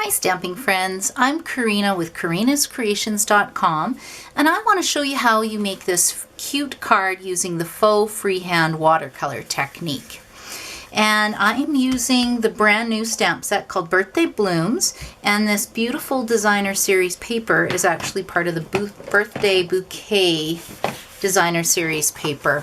Hi stamping friends, I'm Karina with karinascreations.com and I want to show you how you make this cute card using the Faux freehand watercolor technique. And I'm using the brand new stamp set called Birthday Blooms, and this beautiful designer series paper is actually part of the Birthday Bouquet designer series paper.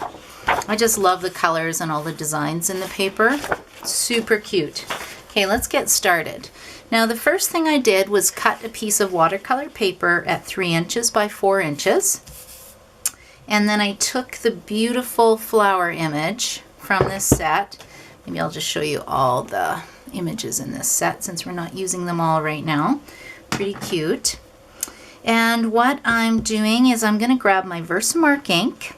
I just love the colors and all the designs in the paper. Super cute. Okay, let's get started. Now the first thing I did was cut a piece of watercolor paper at 3 inches by 4 inches. And then I took the beautiful flower image from this set. Maybe I'll just show you all the images in this set since we're not using them all right now. Pretty cute. And what I'm doing is I'm going to grab my Versamark ink.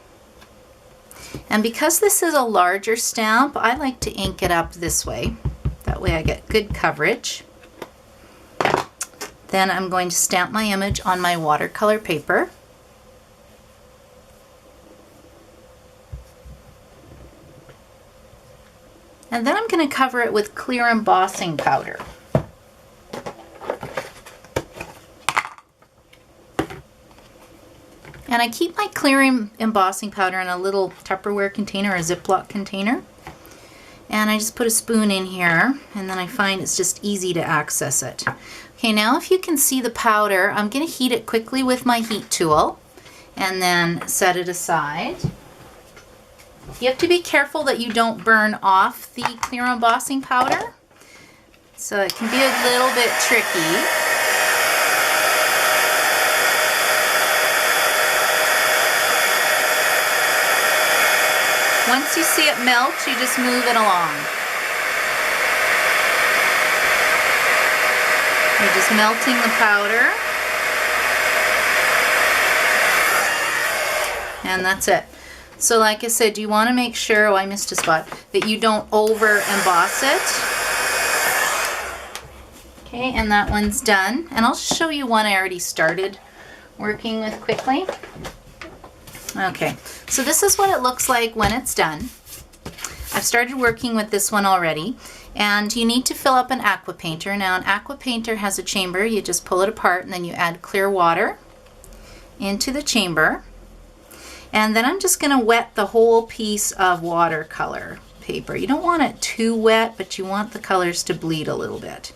And because this is a larger stamp, I like to ink it up this way. That way I get good coverage. Then I'm going to stamp my image on my watercolor paper. And then I'm going to cover it with clear embossing powder. And I keep my clear embossing powder in a little Tupperware container, a Ziploc container. And I just put a spoon in here, and then I find it's just easy to access it. Okay, now if you can see the powder, I'm going to heat it quickly with my heat tool and then set it aside. You have to be careful that you don't burn off the clear embossing powder, so it can be a little bit tricky. Once you see it melt, you just move it along. You're just melting the powder. And that's it. So like I said, you want to make sure, oh I missed a spot, that you don't over emboss it. Okay, and that one's done. And I'll show you one I already started working with quickly. Okay, so this is what it looks like when it's done. I've started working with this one already, and you need to fill up an aqua painter. Now an aqua painter has a chamber. You just pull it apart and then you add clear water into the chamber. And then I'm just going to wet the whole piece of watercolor paper. You don't want it too wet, but you want the colors to bleed a little bit.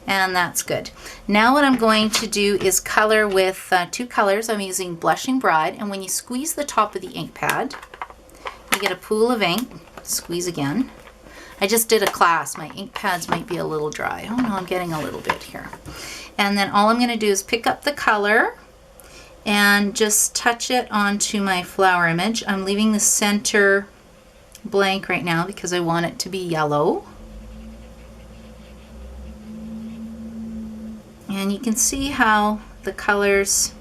And that's good. Now what I'm going to do is color with two colors. I'm using Blushing Bride, and when you squeeze the top of the ink pad, you get a pool of ink. Squeeze again. I just did a class. My ink pads might be a little dry. Oh no, I'm getting a little bit here. And then all I'm going to do is pick up the color and just touch it onto my flower image. I'm leaving the center blank right now because I want it to be yellow. And you can see how the colors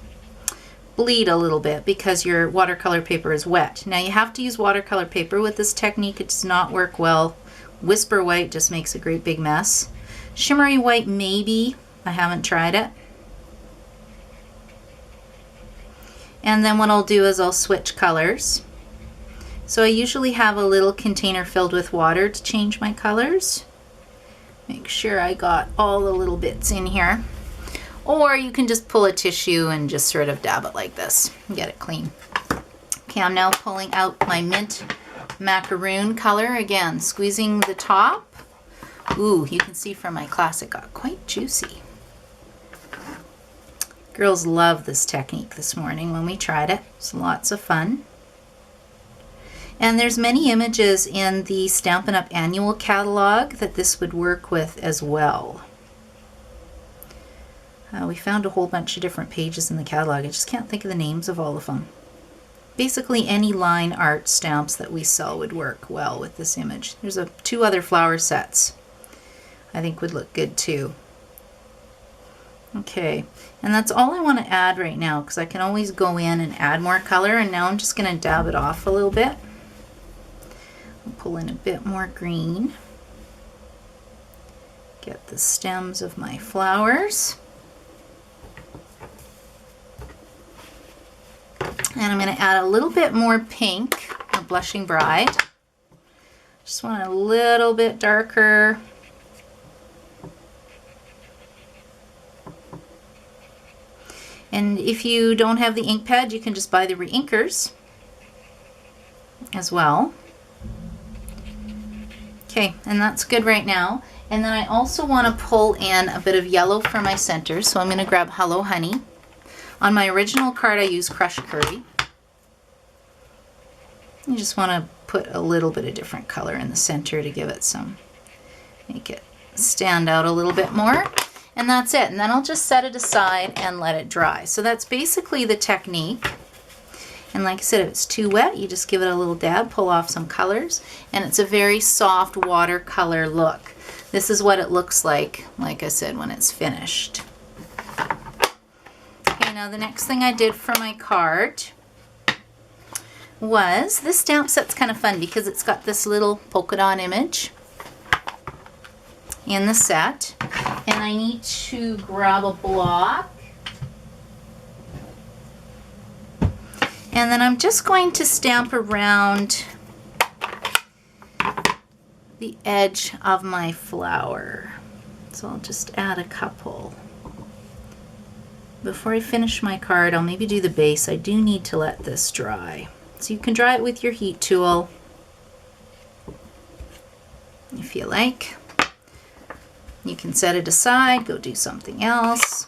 bleed a little bit because your watercolor paper is wet. Now you have to use watercolor paper with this technique. It does not work well. Whisper white just makes a great big mess. Shimmery white maybe. I haven't tried it. And then what I'll do is I'll switch colors. So I usually have a little container filled with water to change my colors. Make sure I got all the little bits in here. Or you can just pull a tissue and just sort of dab it like this and get it clean. Okay, I'm now pulling out my mint macaroon color. Again, squeezing the top. Ooh, you can see from my class it got quite juicy. Girls love this technique this morning when we tried it. It's lots of fun. And there's many images in the Stampin' Up! Annual catalog that this would work with as well. We found a whole bunch of different pages in the catalog. I just can't think of the names of all of them. Basically any line art stamps that we sell would work well with this image. There's two other flower sets I think would look good too. Okay, and that's all I want to add right now because I can always go in and add more color, and now I'm just going to dab it off a little bit. I'll pull in a bit more green. Get the stems of my flowers. And I'm going to add a little bit more pink, a Blushing Bride. Just want a little bit darker. And if you don't have the ink pad, you can just buy the reinkers as well. Okay, and that's good right now. And then I also want to pull in a bit of yellow for my center, so I'm going to grab Hello Honey. On my original card I use crushed curry. You just want to put a little bit of different color in the center to give it some, make it stand out a little bit more. And that's it. And then I'll just set it aside and let it dry. So that's basically the technique. And like I said, if it's too wet, you just give it a little dab, pull off some colors, and it's a very soft watercolor look. This is what it looks like I said, when it's finished. Okay, now the next thing I did for my card was, this stamp set's kind of fun because it's got this little polka dot image in the set. And I need to grab a block. And then I'm just going to stamp around the edge of my flower. So I'll just add a couple. Before I finish my card, I'll maybe do the base. I do need to let this dry. So you can dry it with your heat tool if you like. You can set it aside, go do something else.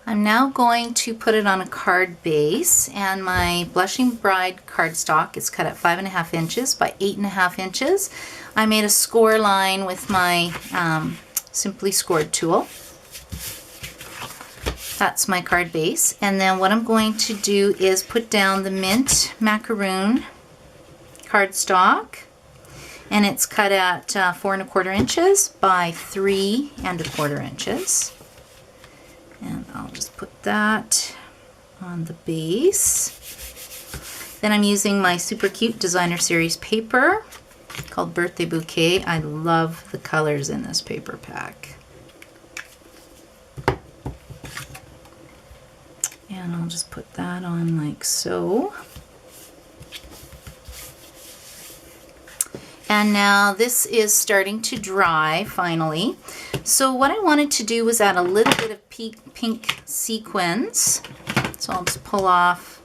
I'm now going to put it on a card base, and my Blushing Bride cardstock is cut at 5.5 inches by 8.5 inches. I made a score line with my Simply Scored tool. That's my card base. And then what I'm going to do is put down the Mint Macaroon cardstock, and it's cut at 4.25 inches by 3.25 inches. And I'll just put that on the base. Then I'm using my super cute designer series paper called Birthday Bouquet. I love the colors in this paper pack. And I'll just put that on like so. And now this is starting to dry finally. So what I wanted to do was add a little bit of pink sequins. So I'll just pull off,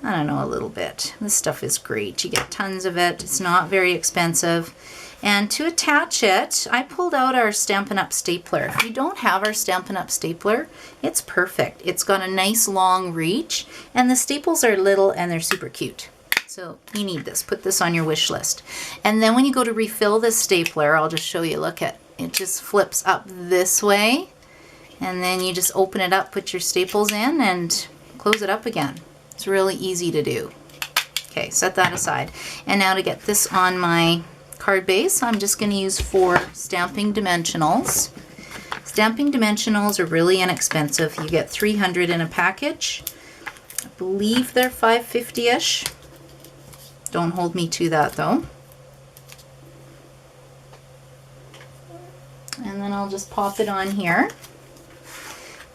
I don't know, a little bit. This stuff is great. You get tons of it. It's not very expensive. And to attach it, I pulled out our Stampin'Up stapler. If you don't have our Stampin'Up stapler, it's perfect. It's got a nice long reach, and the staples are little and they're super cute. So you need this. Put this on your wish list. And then when you go to refill this stapler, I'll just show you, look at it, just flips up this way, and then you just open it up, put your staples in, and close it up again. It's really easy to do. Okay, set that aside. And now to get this on my card base, I'm just going to use 4 stamping dimensionals. Stamping dimensionals are really inexpensive. You get 300 in a package. I believe they're $5.50-ish. Don't hold me to that though. And then I'll just pop it on here.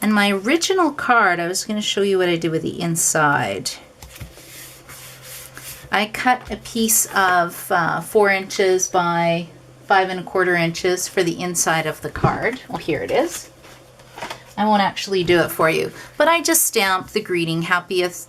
And my original card, I was going to show you what I did with the inside. I cut a piece of 4 inches by 5.25 inches for the inside of the card. Well, here it is. I won't actually do it for you, but I just stamped the greeting, happiest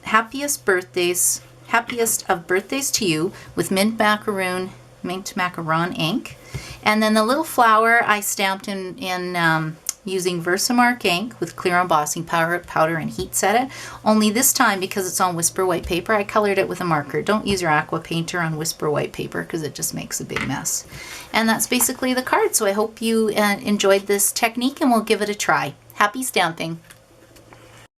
of birthdays to you, with mint macaron ink. And then the little flower I stamped in using Versamark ink with clear embossing powder and heat set it. Only this time, because it's on Whisper White paper, I colored it with a marker. Don't use your aqua painter on Whisper White paper because it just makes a big mess. And that's basically the card. So I hope you enjoyed this technique, and we'll give it a try. Happy stamping!